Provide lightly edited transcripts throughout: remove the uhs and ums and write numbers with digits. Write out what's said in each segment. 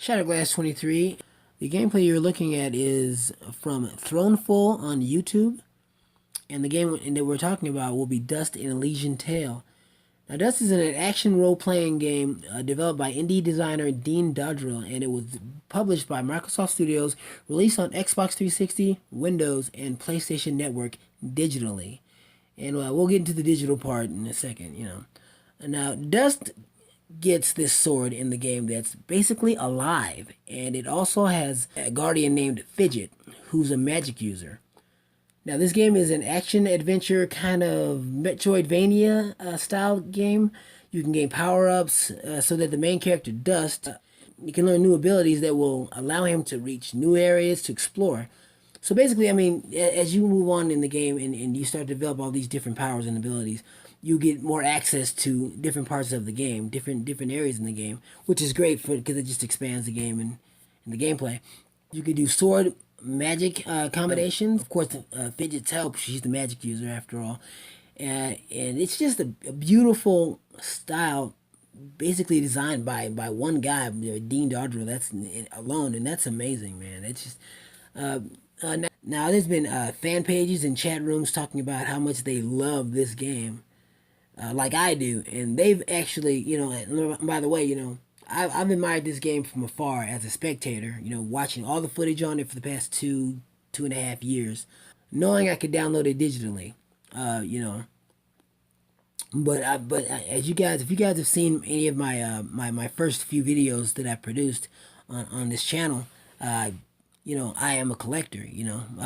Shatterglass 23. The gameplay you're looking at is from Throneful on YouTube, and the game that we're talking about will be Dust and Elysian Tail. Now, Dust is an action role-playing game developed by indie designer Dean Dodrill, and it was published by Microsoft Studios, released on Xbox 360, Windows, and PlayStation Network digitally. And we'll get into the digital part in a second, Now, Dust gets this sword in the game that's basically alive, and it also has a guardian named Fidget, who's a magic user. Now, this game is an action-adventure kind of Metroidvania style game. You can gain power-ups so that the main character, Dust, you can learn new abilities that will allow him to reach new areas to explore. So basically, as you move on in the game and you start to develop all these different powers and abilities, you get more access to different parts of the game, different areas in the game, which is great because it just expands the game and the gameplay. You can do sword magic combinations. Of course, Fidget's help. She's the magic user after all, and it's just a beautiful style, basically designed by one guy, Dean Dodrill. That's alone, and that's amazing, man. It's just. Now, there's been fan pages and chat rooms talking about how much they love this game, like I do, and they've actually, by the way, I've admired this game from afar as a spectator, watching all the footage on it for the past two and a half years, knowing I could download it digitally, But as if you guys have seen any of my first few videos that I produced on this channel, I am a collector.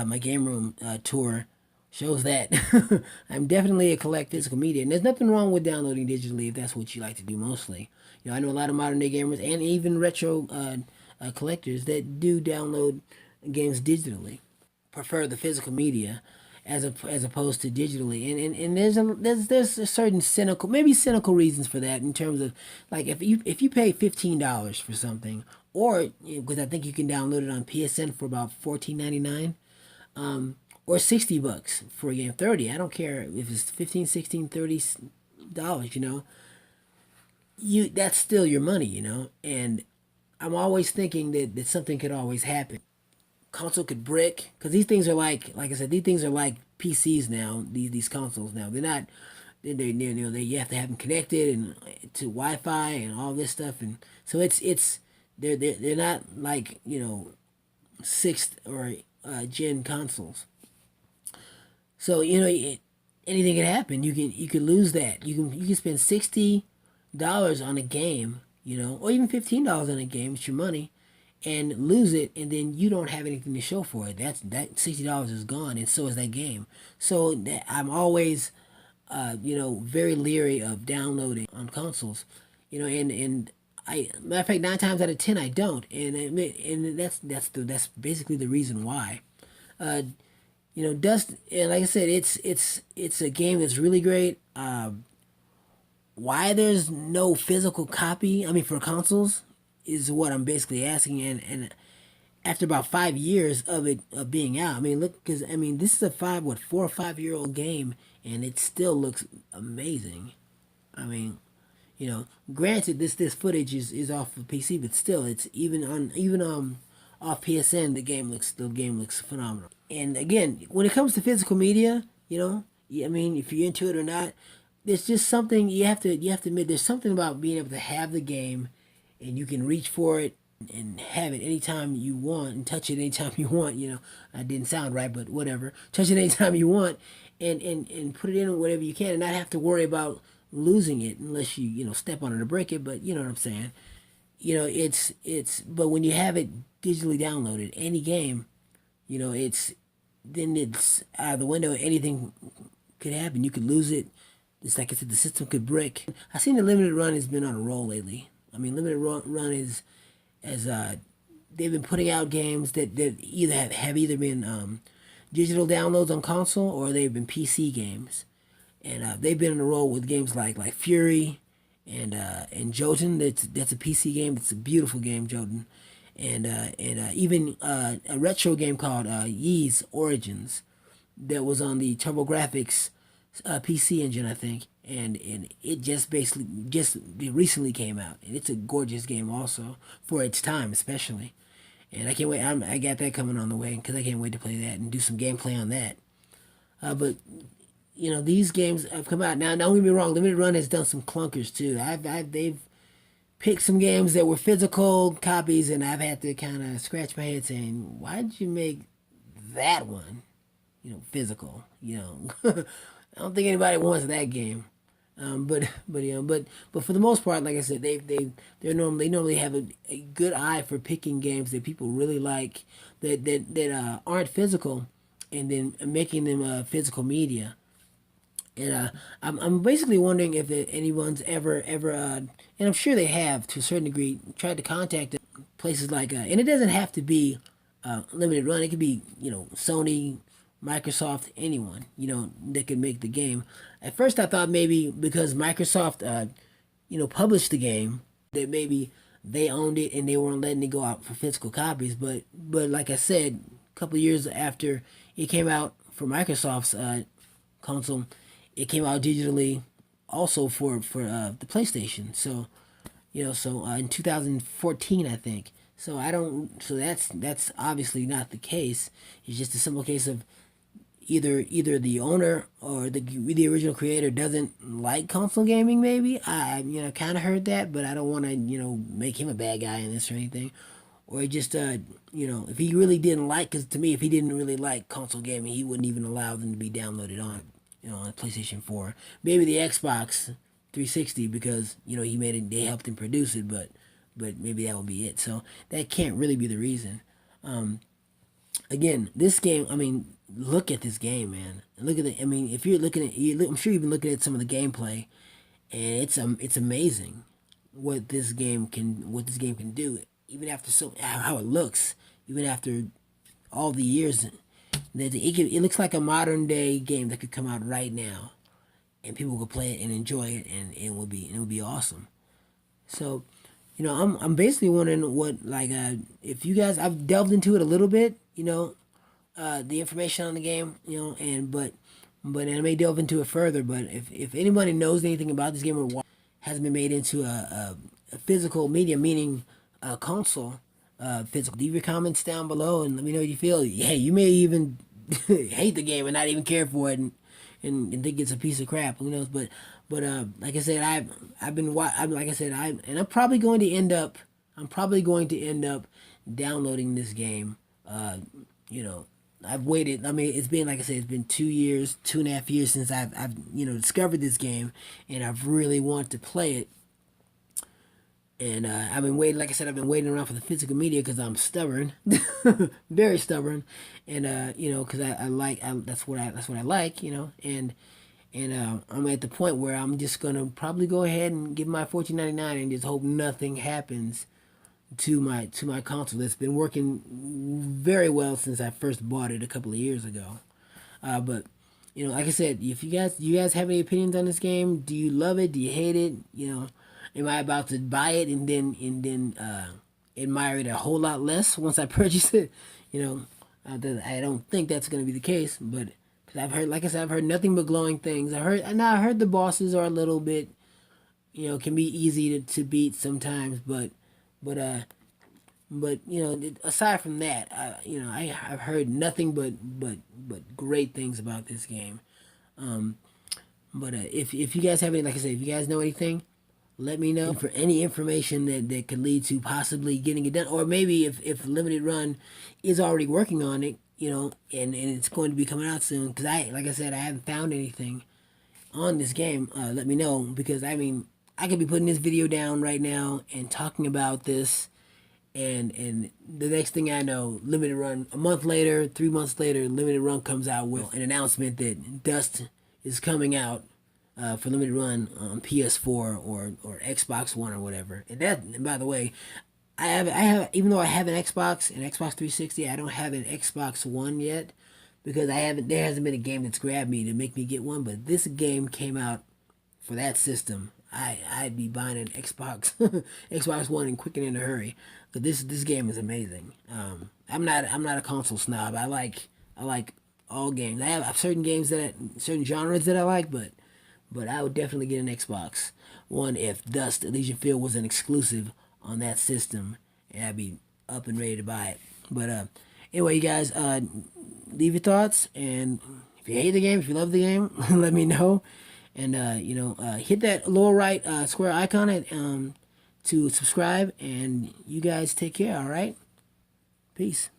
My game room tour shows that I'm definitely a collector, physical media, and there's nothing wrong with downloading digitally if that's what you like to do mostly. I know a lot of modern day gamers and even retro collectors that do download games digitally, prefer the physical media as opposed to digitally, and there's a certain cynical reasons for that, in terms of, like, if you pay $15 for something, or because I think you can download it on PSN for about $14.99, or $60 for a game, 30. I don't care if it's 15, 16, $30. That's still your money. And I'm always thinking that something could always happen. Console could brick, because these things are like I said, these things are like PCs now. These consoles now, they're not. You have to have them connected and to Wi-Fi and all this stuff, and so they're not like sixth or gen consoles. So anything can happen. You can lose that. You can spend $60 on a game, or even $15 on a game. It's your money, and lose it, and then you don't have anything to show for it. That $60 is gone, and so is that game. So I'm always, very leery of downloading on consoles, and matter of fact, 9 times out of 10 I don't, and that's basically the reason why. Dust, and like I said, it's a game that's really great. Why there's no physical copy, for consoles, is what I'm basically asking. And after about 5 years of being out, look, because this is a 4 or 5 year old game, and it still looks amazing. Granted, this footage is off of PC, but still, it's even off PSN, the game looks phenomenal. And again, when it comes to physical media, if you're into it or not, there's just something you have to admit. There's something about being able to have the game, and you can reach for it and have it anytime you want and touch it anytime you want. I didn't sound right, but whatever. Touch it anytime you want, and put it in whatever you can, and not have to worry about losing it unless you step on it or break it. But you know what I'm saying. But when you have it digitally downloaded, any game, it's out of the window. Anything could happen. You could lose it. It's like I said, the system could break. I seen the limited run has been on a roll lately. Limited run is as they've been putting out games that either have either been digital downloads on console, or they've been PC games, and they've been in a roll with games like Fury and Jotun. That's a PC game. It's a beautiful game, Jotun, and even a retro game called Ys Origins that was on the TurboGrafx PC engine, I think, and it just basically just recently came out, and it's a gorgeous game also for its time, especially. And I can't wait. I got that coming on the way because I can't wait to play that and do some gameplay on that. But these games have come out now. Don't get me wrong, Limited Run has done some clunkers too. They've picked some games that were physical copies, and I've had to kind of scratch my head saying, why did you make that one, physical? I don't think anybody wants that game. But for the most part, like I said, they normally have a good eye for picking games that people really like that aren't physical, and then making them physical media. And I'm basically wondering if anyone's ever and I'm sure they have to a certain degree tried to contact places like and it doesn't have to be limited run. It could be Sony, Microsoft, anyone that could make the game. At first, I thought maybe because Microsoft published the game that maybe they owned it and they weren't letting it go out for physical copies. But like I said, a couple of years after it came out for Microsoft's console, it came out digitally also for the PlayStation. So in 2014, I think. So I don't. So that's obviously not the case. It's just a simple case of either the owner or the original creator doesn't like console gaming. Maybe I kind of heard that, but I don't want to make him a bad guy in this or anything. Or just if he really didn't like, because to me, if he didn't really like console gaming, he wouldn't even allow them to be downloaded on PlayStation 4. Maybe the Xbox 360 because he made it. They helped him produce it, but maybe that would be it. So that can't really be the reason. Again, this game. I mean, look at this game, man. Look at it. I mean, if you're looking at, I'm sure you've been looking at some of the gameplay, and it's amazing what this game can do. Even after how it looks, even after all the years, it looks like a modern day game that could come out right now, and people could play it and enjoy it, and it would be awesome. So, I'm basically wondering what if you guys I've delved into it a little bit, the information on the game, and but I may delve into it further. But if anybody knows anything about this game or hasn't been made into a physical media, meaning a console, physical, leave your comments down below and let me know what you feel. Hey, you may even hate the game and not even care for it and think it's a piece of crap. Who knows? But like I said, like I said, I'm probably going to end up. I'm probably going to end up downloading this game. You know, I've waited. I mean, it's been like I said, it's been 2 years, 2.5 years since I've discovered this game, and I've really wanted to play it. And I've been waiting. Like I said, I've been waiting around for the physical media because I'm stubborn, very stubborn, and because that's what I like, and I'm at the point where I'm just gonna probably go ahead and give my $14.99 and just hope nothing happens to my console that's been working very well since I first bought it a couple of years ago. But like I said, if you guys have any opinions on this game, do you love it? Do you hate it? Am I about to buy it and then admire it a whole lot less once I purchase it? I don't think that's going to be the case, but cause I've heard, like I said, I've heard nothing but glowing things. I heard the bosses are a little bit, can be easy to beat sometimes, but uh, but aside from that, I've heard nothing but great things about this game. But if you guys have any, like I said, if you guys know anything, let me know for any information that could lead to possibly getting it done, or maybe if Limited Run is already working on it, and it's going to be coming out soon. Because like I said, I haven't found anything on this game. Let me know, because I mean, I could be putting this video down right now and talking about this, and the next thing I know, Limited Run, a month later, 3 months later, Limited Run comes out with an announcement that Dust is coming out for Limited Run on PS4 or Xbox One or whatever. And by the way, I have even though I have an Xbox 360, I don't have an Xbox One yet because there hasn't been a game that's grabbed me to make me get one. But this game came out for that system. I'd be buying an Xbox Xbox One and quick and in a hurry. But this game is amazing. I'm not a console snob. I like all games. I have certain games certain genres that I like, but I would definitely get an Xbox One if Dust Elysian Field was an exclusive on that system, and I'd be up and ready to buy it. But anyway, you guys, leave your thoughts, and if you hate the game, if you love the game, let me know, and hit that lower right square icon to subscribe, and you guys take care. All right, peace.